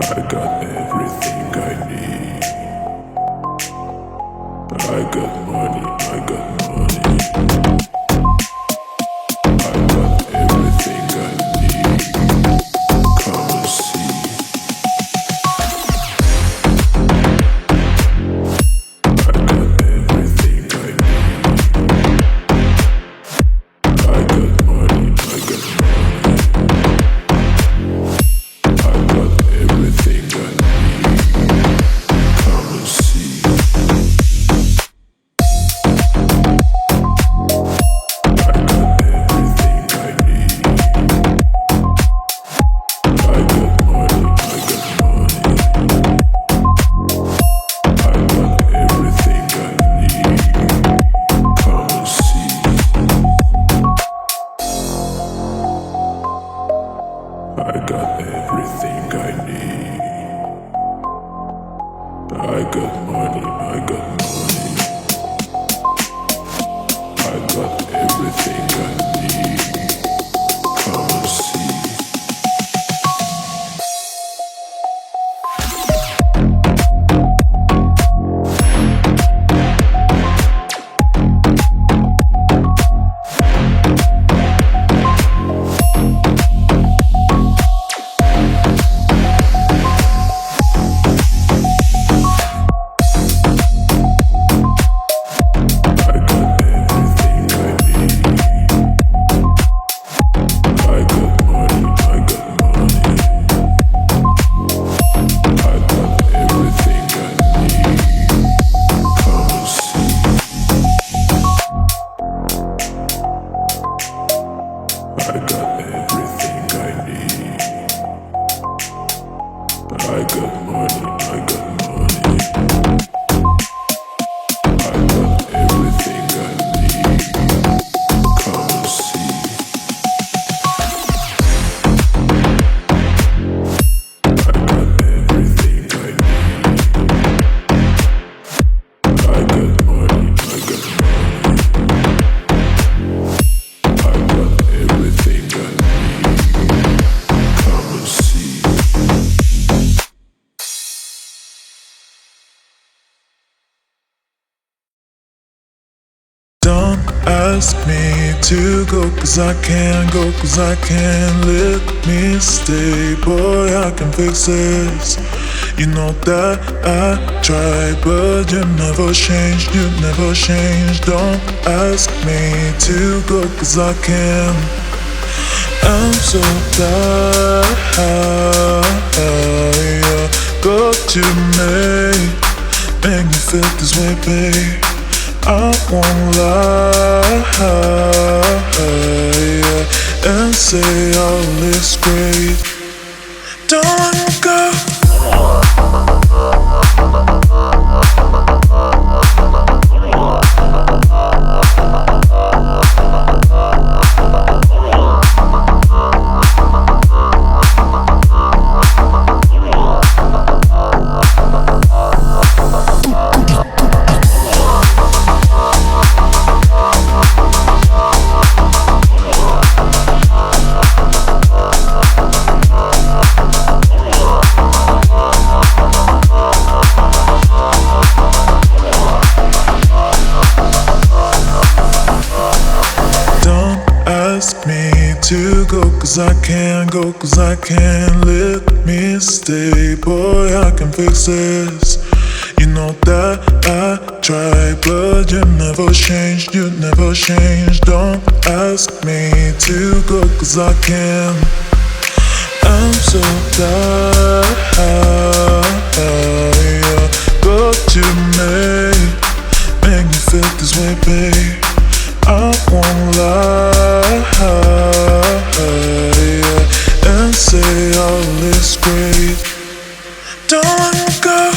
I got everything I need. I got money, I got money. I got everything I need. Come and see. I got everything I need. I got money, I got money. I got everything I need. Come and see. I got everything I need. I got money, I got money. I got everything I need. Come and see. I got everything I need. I got money, I got money. I got everything I need. Come and see. I got everything I need. I got money, I got money. I got everything I need. Come and see. Don't ask me to go, cause I can't go, cause I can't. Let me stay, boy, I can fix this. You know that I try, but you never change, you never change. Don't ask me to go, cause I can't. I'm so tired, but you make me feel this way, babe. I won't lie and say all is great. Don't go. Ask me to go, cause I can't go, cause I can't. Let me stay, boy, I can fix this. You know that I try, but you never change, you never change. Don't ask me to go, cause I can't. I'm so tired, but you make me feel this way, babe. I won't lie and say all is great. Don't go.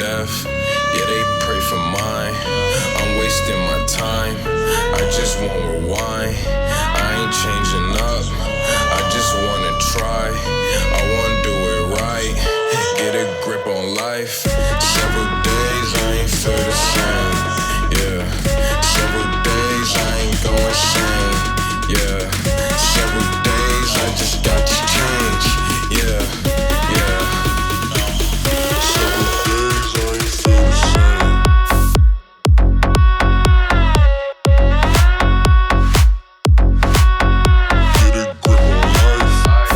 death, yeah, they pray for mine. I'm wasting my time, I just won't rewind. I ain't changing up, I just wanna try. I wanna do it right, get a grip on life. Several days I ain't feel the same, yeah. Several days I ain't going sane, yeah. Several days I just got to change, yeah, yeah. Several days I ain't feel the same. Get a grip on life.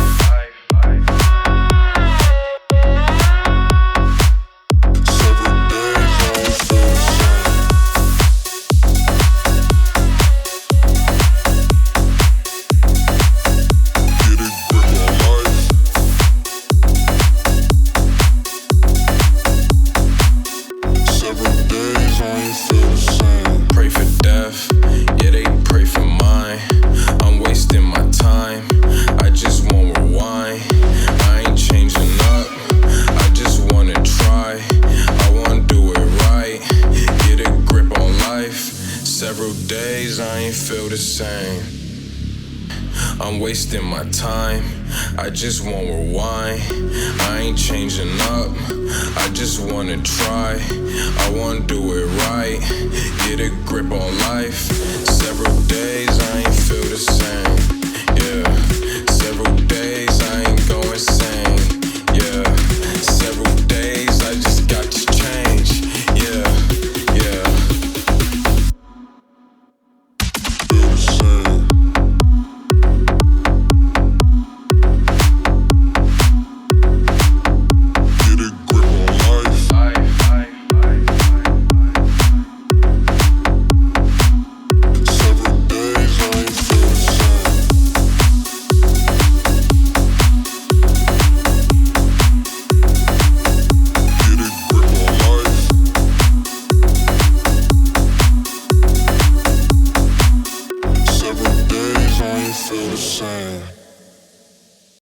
Several days I ain't feel the same. Get a grip on life. Several days I ain't feel the same. Pray for death, yeah, they pray for mine. I'm wasting my time, I just won't rewind. I ain't changing up, I just wanna try. I wanna do it right, get a grip on life. Several days I ain't feel the same. I'm wasting my time, I just won't rewind. I ain't changing up, I just wanna try. I wanna do it right, get a grip on life. Several days I ain't feel the same, yeah. Several days